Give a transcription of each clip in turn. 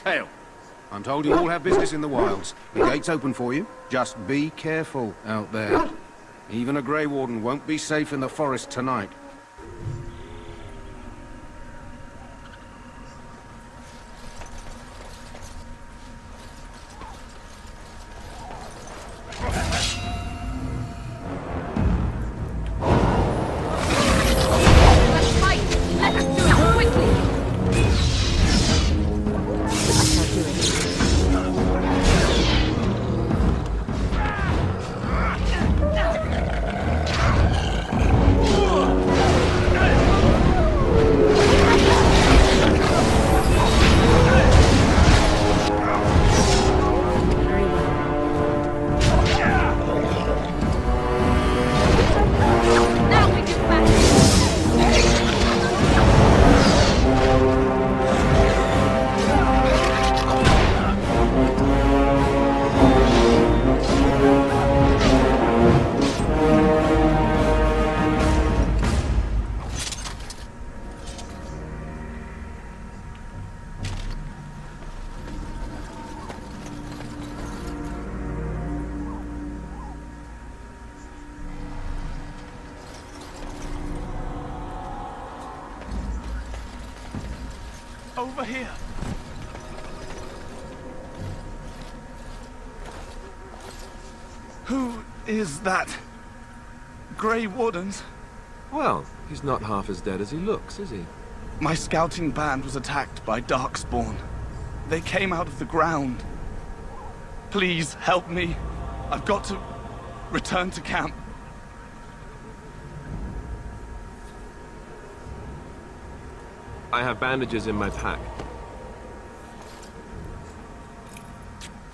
Hell, I'm told you all have business in the wilds. The gate's open for you. Just be careful out there. Even a Grey Warden won't be safe in the forest tonight. Over here. Who is that? Grey Wardens? Well, he's not half as dead as he looks, is he? My scouting band was attacked by Darkspawn. They came out of the ground. Please, help me. I've got to return to camp. I have bandages in my pack.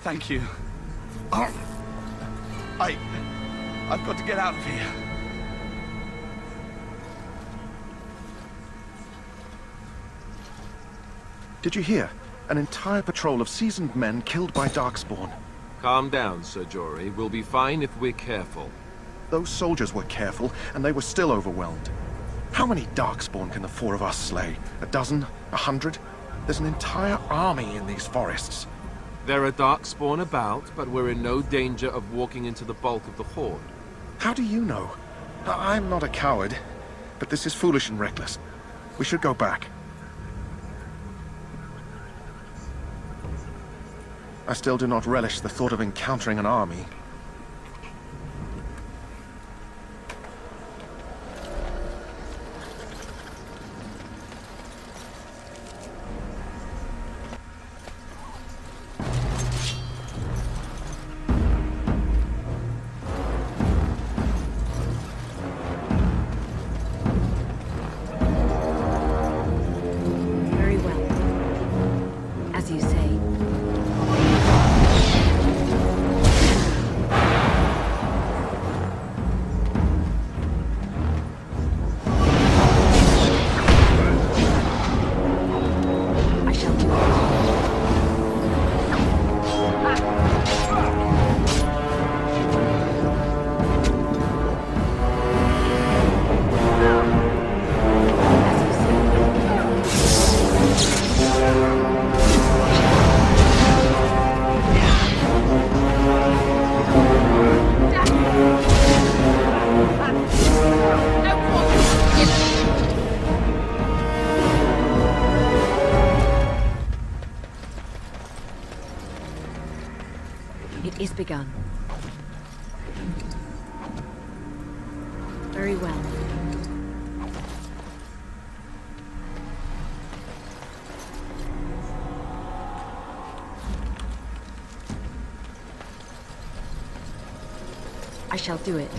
Thank you. I've got to get out of here. Did you hear? An entire patrol of seasoned men killed by Darkspawn. Calm down, Sir Jory. We'll be fine if we're careful. Those soldiers were careful, and they were still overwhelmed. How many Darkspawn can the four of us slay? A dozen? 100? There's an entire army in these forests. There are Darkspawn about, but we're in no danger of walking into the bulk of the Horde. How do you know? I'm not a coward, but this is foolish and reckless. We should go back. I still do not relish the thought of encountering an army. It is begun. Very well. I shall do it.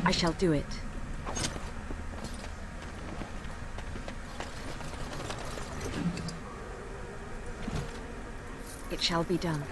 I shall do it. It shall be done.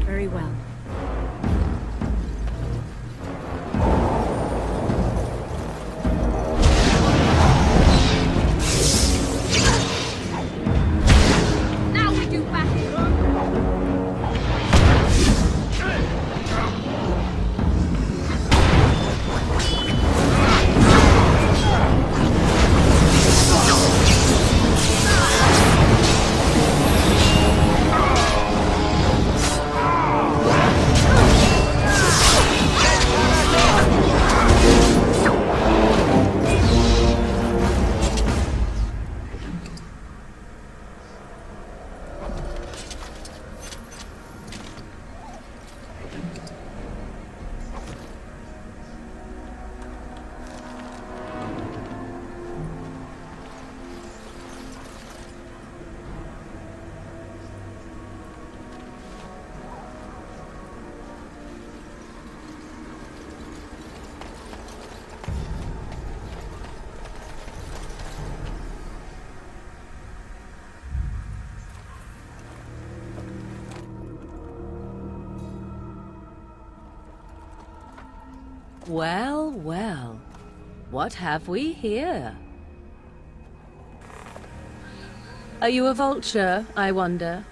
Very well. Now we do battle. Well, well. What have we here? Are you a vulture, I wonder?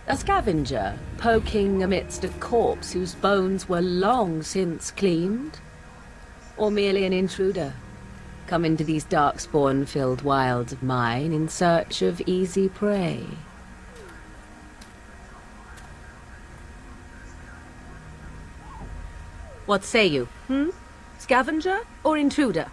A scavenger, poking amidst a corpse whose bones were long since cleaned? Or merely an intruder, come into these darkspawn-filled wilds of mine in search of easy prey? What say you, Scavenger or intruder?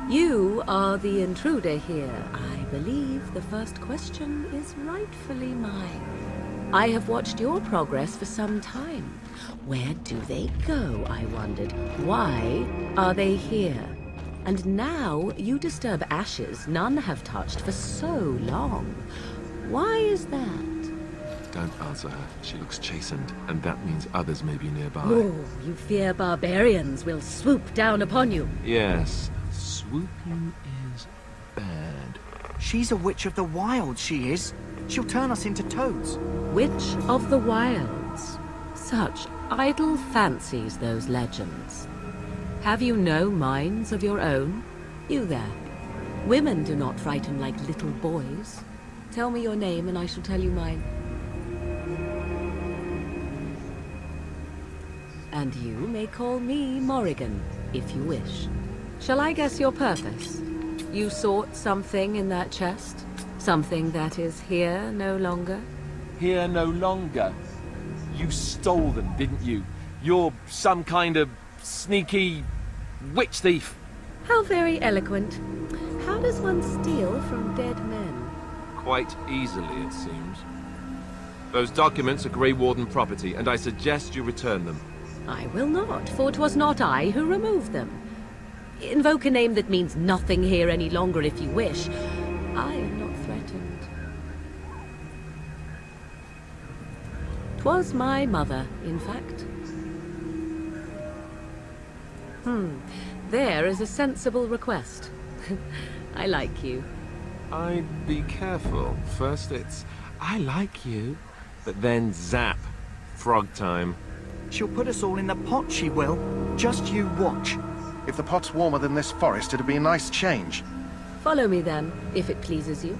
You are the intruder here. I believe the first question is rightfully mine. I have watched your progress for some time. Where do they go, I wondered? Why are they here? And now you disturb ashes none have touched for so long. Why is that? Don't answer her. She looks chastened, and that means others may be nearby. Oh, you fear barbarians will swoop down upon you. Yes, swooping is bad. She's a witch of the wild, she is. She'll turn us into toads. Witch of the Wilds. Such idle fancies, those legends. Have you no minds of your own? You there. Women do not frighten like little boys. Tell me your name and I shall tell you mine. And you may call me Morrigan, if you wish. Shall I guess your purpose? You sought something in that chest? Something that is here no longer? Here no longer. You stole them, didn't you? You're some kind of sneaky witch thief. How very eloquent. How does one steal from dead men? Quite easily, it seems. Those documents are Grey Warden property, and I suggest you return them. I will not, for 'twas not I who removed them. Invoke a name that means nothing here any longer if you wish. I am not threatened. 'Twas my mother, in fact. There is a sensible request. I like you. I'd be careful. First it's, I like you, but then zap. Frog time. She'll put us all in the pot, she will. Just you watch. If the pot's warmer than this forest, it'd be a nice change. Follow me then, if it pleases you.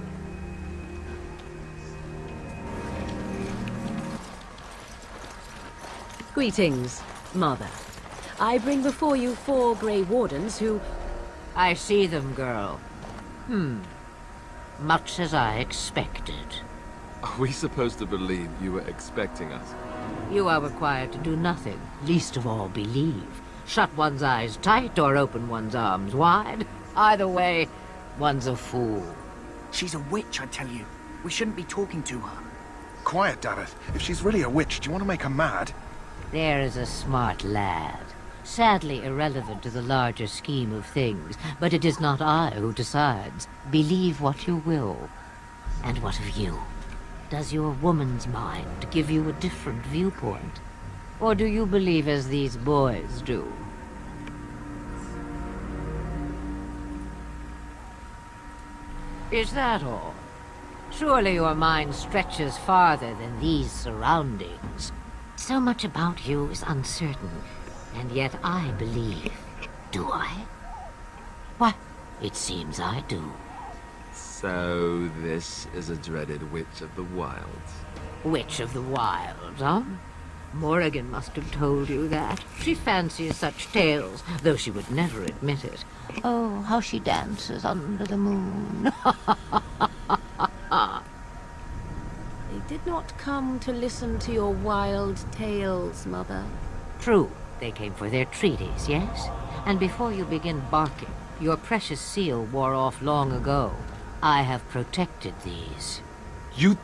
Greetings. Mother, I bring before you 4 Grey Wardens who... I see them, girl. Much as I expected. Are we supposed to believe you were expecting us? You are required to do nothing, least of all believe. Shut one's eyes tight or open one's arms wide. Either way, one's a fool. She's a witch, I tell you. We shouldn't be talking to her. Quiet, Davith. If she's really a witch, do you want to make her mad? There is a smart lad. Sadly irrelevant to the larger scheme of things, but it is not I who decides. Believe what you will. And what of you? Does your woman's mind give you a different viewpoint? Or do you believe as these boys do? Is that all? Surely your mind stretches farther than these surroundings. So much about you is uncertain, and yet I believe. Do I? Why, it seems I do. So this is a dreaded Witch of the Wilds. Witch of the Wilds, huh? Morrigan must have told you that. She fancies such tales, though she would never admit it. Oh, how she dances under the moon. They did not come to listen to your wild tales, Mother. True, they came for their treaties, yes? And before you begin barking, your precious seal wore off long ago. I have protected these. You...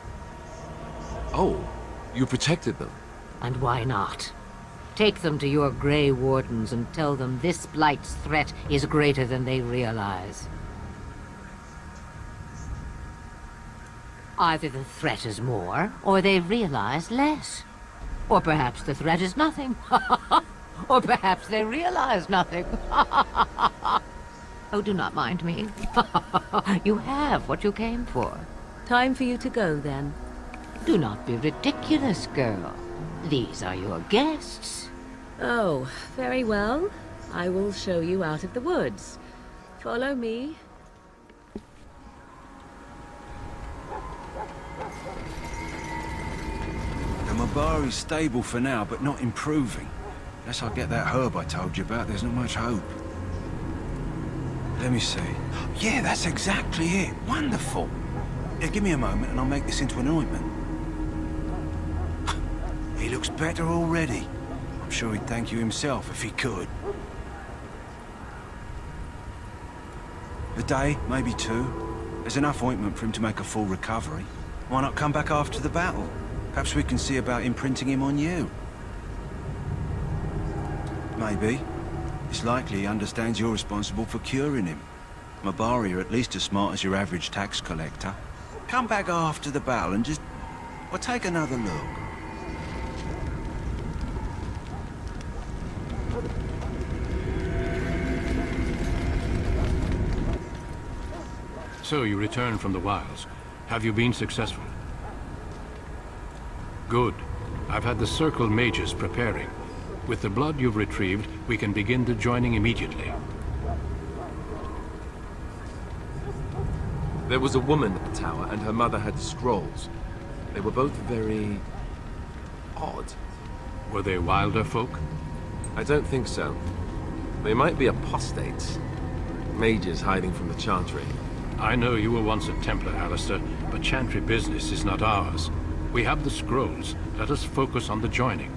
Oh, you protected them? And why not? Take them to your Grey Wardens and tell them this Blight's threat is greater than they realize. Either the threat is more, or they realize less. Or perhaps the threat is nothing. Or perhaps they realize nothing. Oh, do not mind me. You have what you came for. Time for you to go, then. Do not be ridiculous, girl. These are your guests. Oh, very well. I will show you out of the woods. Follow me. The Mabari's stable for now, but not improving. Unless I get that herb I told you about, there's not much hope. Let me see. Yeah, that's exactly it. Wonderful. Yeah, give me a moment and I'll make this into an ointment. He looks better already. I'm sure he'd thank you himself if he could. A day, maybe 2. There's enough ointment for him to make a full recovery. Why not come back after the battle? Perhaps we can see about imprinting him on you. Maybe. It's likely he understands you're responsible for curing him. Mabari are at least as smart as your average tax collector. Come back after the battle and just... well, take another look. So you returned from the wilds. Have you been successful? Good. I've had the Circle mages preparing. With the blood you've retrieved, we can begin the joining immediately. There was a woman at the tower, and her mother had scrolls. They were both very... odd. Were they wilder folk? I don't think so. They might be apostates. Mages hiding from the Chantry. I know you were once a Templar, Alistair, but Chantry business is not ours. We have the scrolls. Let us focus on the joining.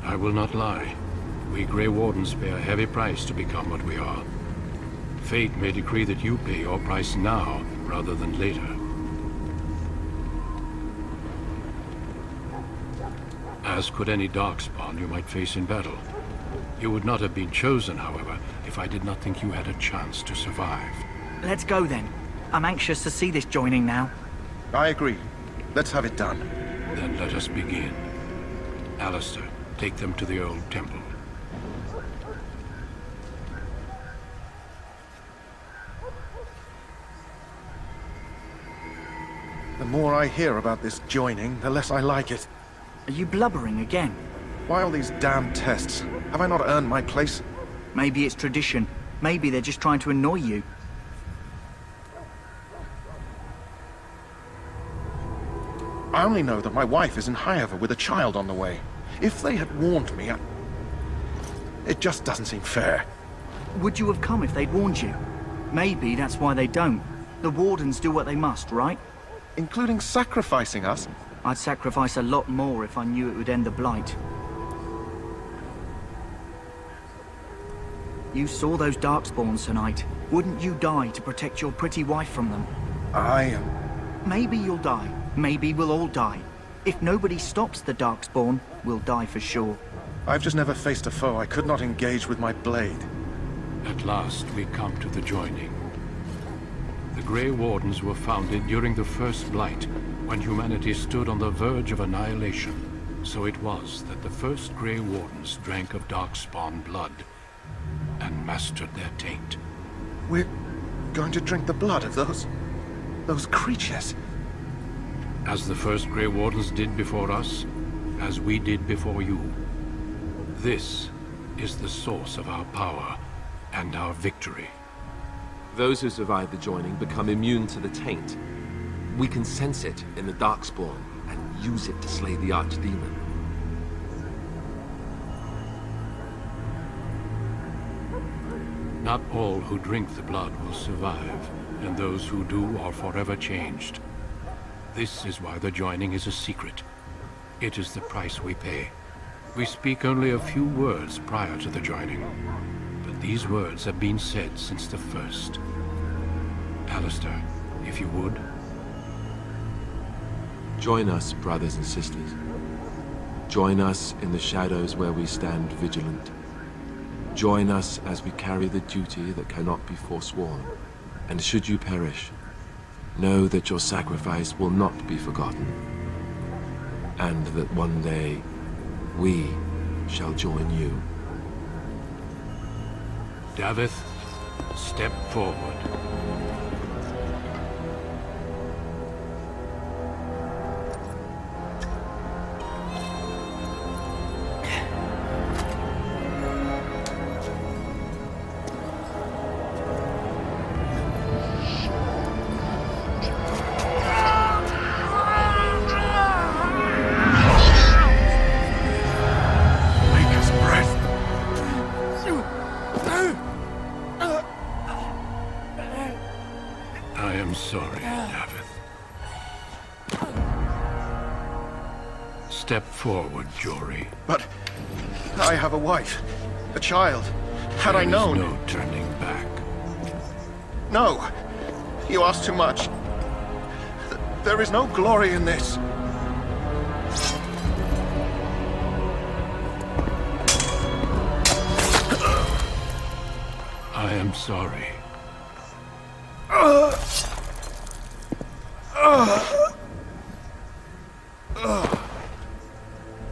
I will not lie. We Grey Wardens pay a heavy price to become what we are. Fate may decree that you pay your price now, rather than later. As could any Darkspawn you might face in battle. You would not have been chosen, however, if I did not think you had a chance to survive. Let's go then. I'm anxious to see this joining now. I agree. Let's have it done. Then let us begin. Alistair, take them to the old temple. The more I hear about this joining, the less I like it. Are you blubbering again? Why all these damn tests? Have I not earned my place? Maybe it's tradition. Maybe they're just trying to annoy you. I only know that my wife is in Highever with a child on the way. If they had warned me, it just doesn't seem fair. Would you have come if they'd warned you? Maybe that's why they don't. The Wardens do what they must, right? Including sacrificing us? I'd sacrifice a lot more if I knew it would end the Blight. You saw those Darkspawns tonight. Wouldn't you die to protect your pretty wife from them? Maybe you'll die. Maybe we'll all die. If nobody stops the Darkspawn, we'll die for sure. I've just never faced a foe I could not engage with my blade. At last, we come to the joining. The Grey Wardens were founded during the First Blight, when humanity stood on the verge of annihilation. So it was that the first Grey Wardens drank of Darkspawn blood and mastered their taint. We're going to drink the blood of those creatures. As the first Grey Wardens did before us, as we did before you. This is the source of our power and our victory. Those who survive the joining become immune to the taint. We can sense it in the Darkspawn and use it to slay the Archdemon. Not all who drink the blood will survive, and those who do are forever changed. This is why the joining is a secret. It is the price we pay. We speak only a few words prior to the joining, but these words have been said since the first. Alistair, if you would. Join us, brothers and sisters. Join us in the shadows where we stand vigilant. Join us as we carry the duty that cannot be forsworn. And should you perish, know that your sacrifice will not be forgotten. And that one day, we shall join you. Davith, step forward. I am sorry, Davith. Step forward, Jory. But I have a wife, a child. Had I known... There is no turning back. No. You ask too much. There is no glory in this. I am sorry.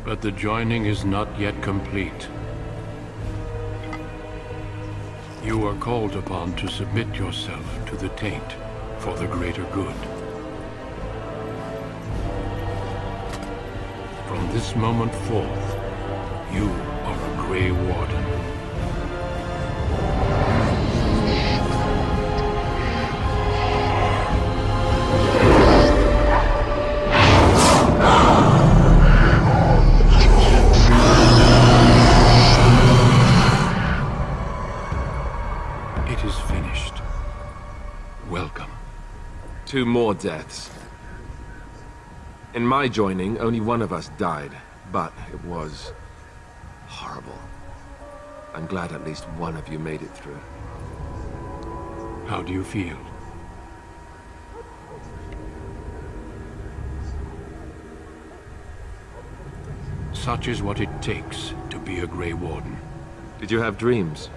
But the joining is not yet complete. You are called upon to submit yourself to the taint for the greater good. From this moment forth, you are a Grey Warden. It is finished. Welcome. 2 more deaths. In my joining, only one of us died, but it was horrible. I'm glad at least one of you made it through. How do you feel? Such is what it takes to be a Grey Warden. Did you have dreams?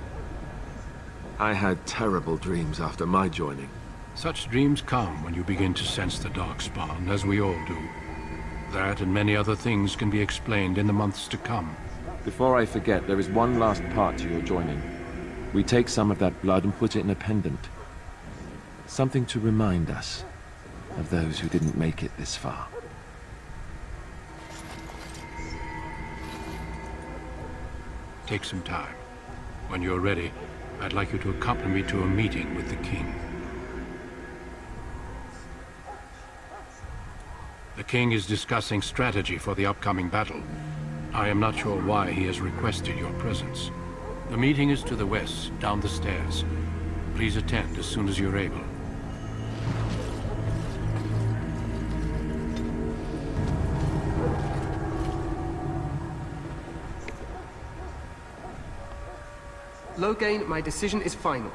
I had terrible dreams after my joining. Such dreams come when you begin to sense the Darkspawn, as we all do. That and many other things can be explained in the months to come. Before I forget, there is one last part to your joining. We take some of that blood and put it in a pendant. Something to remind us of those who didn't make it this far. Take some time. When you're ready, I'd like you to accompany me to a meeting with the King. The king is discussing strategy for the upcoming battle. I am not sure why he has requested your presence. The meeting is to the west, down the stairs. Please attend as soon as you're able. Loghain, my decision is final.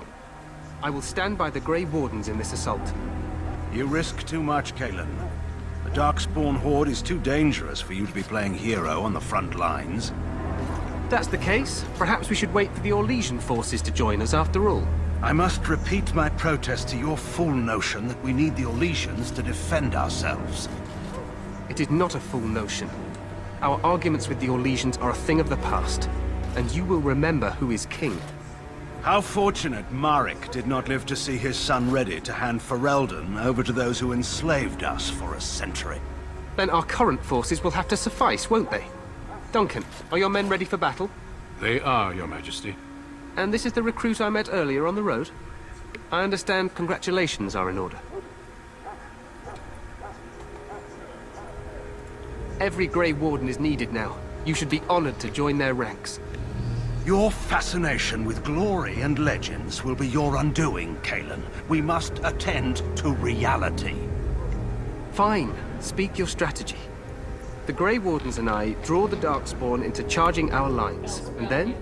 I will stand by the Grey Wardens in this assault. You risk too much, Cailan. The Darkspawn Horde is too dangerous for you to be playing hero on the front lines. If that's the case, perhaps we should wait for the Orlesian forces to join us after all. I must repeat my protest to your fool notion that we need the Orlesians to defend ourselves. It is not a fool notion. Our arguments with the Orlesians are a thing of the past, and you will remember who is king. How fortunate Marek did not live to see his son ready to hand Ferelden over to those who enslaved us for a century. Then our current forces will have to suffice, won't they? Duncan, are your men ready for battle? They are, Your Majesty. And this is the recruit I met earlier on the road? I understand congratulations are in order. Every Grey Warden is needed now. You should be honored to join their ranks. Your fascination with glory and legends will be your undoing, Cailan. We must attend to reality. Fine. Speak your strategy. The Grey Wardens and I draw the Darkspawn into charging our lines, and then?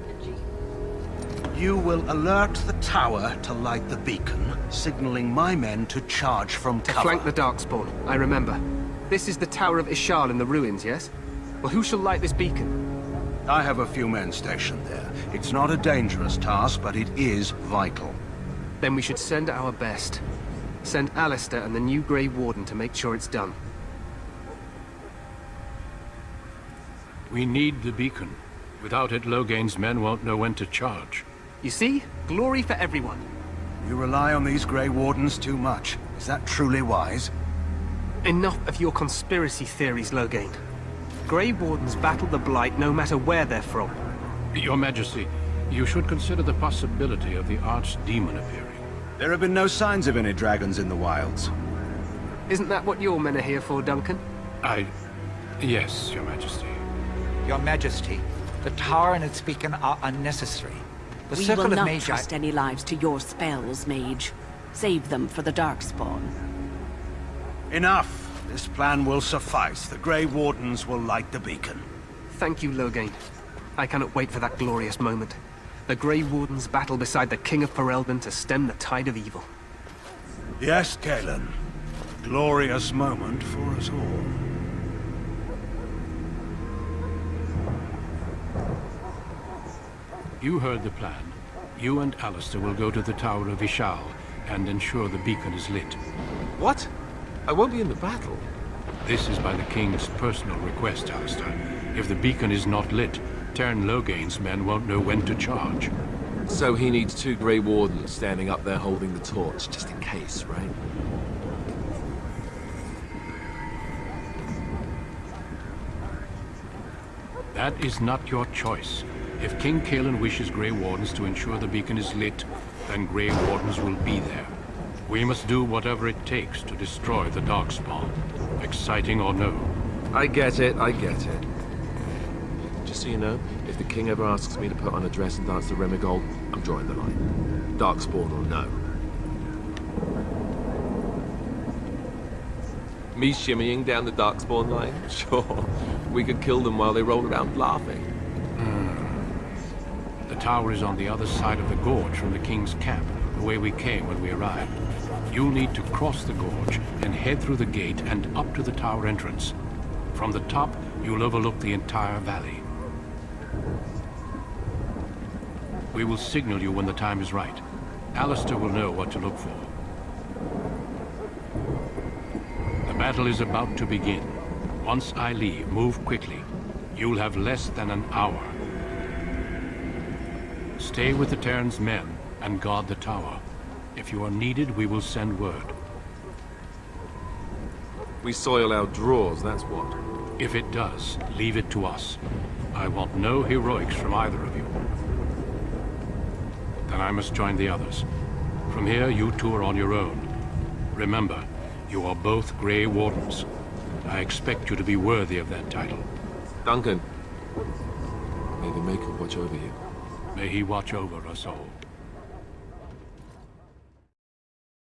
You will alert the tower to light the beacon, signaling my men to charge from To cover. flank the Darkspawn, I remember. This is the Tower of Ishal in the ruins, yes? Well, who shall light this beacon? I have a few men stationed there. It's not a dangerous task, but it is vital. Then we should send our best. Send Alistair and the new Grey Warden to make sure it's done. We need the beacon. Without it, Loghain's men won't know when to charge. You see? Glory for everyone. You rely on these Grey Wardens too much. Is that truly wise? Enough of your conspiracy theories, Loghain. Grey Wardens battle the Blight no matter where they're from. Your Majesty, you should consider the possibility of the Archdemon appearing. There have been no signs of any dragons in the wilds. Isn't that what your men are here for, Duncan? Yes, Your Majesty. Your Majesty, the tower and its beacon are unnecessary. The We Circle will of not Magi... trust any lives to your spells, Mage. Save them for the Darkspawn. Enough! This plan will suffice. The Grey Wardens will light the beacon. Thank you, Loghain. I cannot wait for that glorious moment. The Grey Wardens battle beside the King of Ferelden to stem the tide of evil. Yes, Cailan. A glorious moment for us all. You heard the plan. You and Alistair will go to the Tower of Ishal and ensure the beacon is lit. What? I won't be in the battle. This is by the King's personal request, Alistair. If the beacon is not lit, Teyrn Loghain's men won't know when to charge. So he needs 2 Grey Wardens standing up there holding the torch, just in case, right? That is not your choice. If King Cailan wishes Grey Wardens to ensure the beacon is lit, then Grey Wardens will be there. We must do whatever it takes to destroy the Darkspawn, exciting or no. I get it, I get it. Just so you know, if the king ever asks me to put on a dress and dance to Remigold, I'm drawing the line. Darkspawn or no. Me shimmying down the Darkspawn line? Sure. We could kill them while they roll around laughing. The tower is on the other side of the gorge from the King's camp, the way we came when we arrived. You'll need to cross the gorge and head through the gate and up to the tower entrance. From the top, you'll overlook the entire valley. We will signal you when the time is right. Alistair will know what to look for. The battle is about to begin. Once I leave, move quickly. You'll have less than an hour. Stay with the Teyrn's men and guard the tower. If you are needed, we will send word. We soil our drawers, that's what. If it does, leave it to us. I want no heroics from either of you. Then I must join the others. From here, you two are on your own. Remember, you are both Grey Wardens. I expect you to be worthy of that title. Duncan, may the Maker watch over you. May he watch over us all.